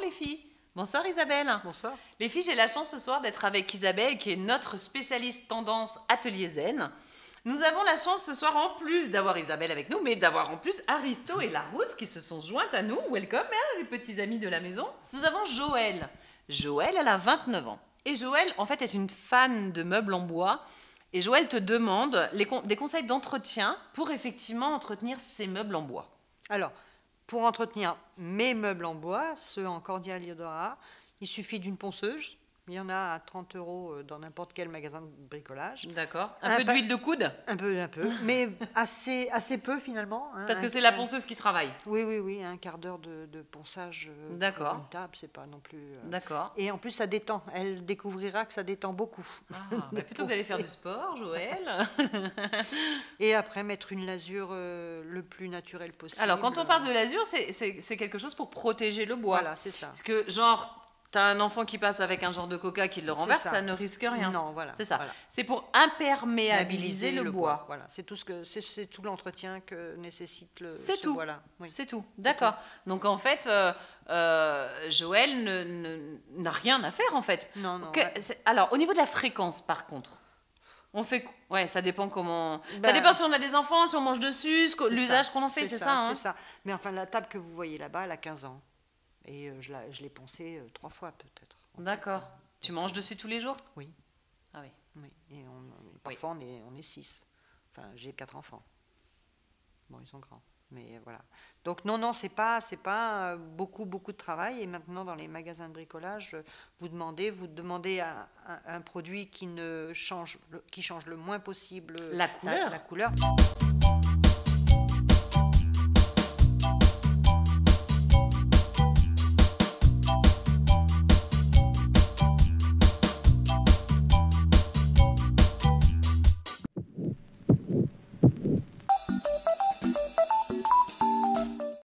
les filles. Bonsoir Isabelle. Bonsoir. Les filles, j'ai la chance ce soir d'être avec Isabelle qui est notre spécialiste tendance Atelier Zen. Nous avons la chance ce soir en plus d'avoir Isabelle avec nous, mais d'avoir en plus Aristo et Larousse qui se sont jointes à nous. Welcome, hein, les petits amis de la maison. Nous avons Joëlle. Joëlle, elle a 29 ans. Et Joëlle, en fait, est une fan de meubles en bois. Et Joëlle te demande des conseils d'entretien pour effectivement entretenir ces meubles en bois. Alors, pour entretenir mes meubles en bois, ceux en cordial Iodora, il suffit d'une ponceuse. Il y en a à 30 € dans n'importe quel magasin de bricolage. D'accord. Un peu d'huile de coude? Un peu, mais assez peu finalement. Hein, parce que c'est la ponceuse qui travaille. Oui, un quart d'heure de ponçage pour une table, c'est pas non plus... D'accord. Et en plus, ça détend. Elle découvrira que ça détend beaucoup. Plutôt que d'aller faire du sport, Joëlle. Et après, mettre une lasure le plus naturelle possible. Alors, quand on parle de lasure, c'est quelque chose pour protéger le bois. Voilà, c'est ça. Parce que, genre... T'as un enfant qui passe avec un genre de coca qui le renverse, ça ne risque rien. Non, voilà. C'est ça. Voilà. C'est pour imperméabiliser le bois. Voilà, c'est tout l'entretien que nécessite ce tout. Bois-là. Oui. C'est tout. D'accord. Donc en fait, Joëlle n'a rien à faire en fait. Non. Alors au niveau de la fréquence, par contre. On fait, ouais, ça dépend comment. Ça dépend si on a des enfants, si on mange dessus, l'usage qu'on en fait, c'est ça. Hein. C'est ça. Mais enfin, la table que vous voyez là-bas, elle a 15 ans. Et je l'ai poncée 3 fois peut-être. D'accord. Tu manges dessus tous les jours? Oui. Ah oui. Oui. Et parfois on est 6. Enfin, j'ai 4 enfants. Bon, ils sont grands. Mais voilà. Donc non, c'est pas beaucoup de travail. Et maintenant, dans les magasins de bricolage, vous demandez un produit qui change le moins possible la couleur. La couleur.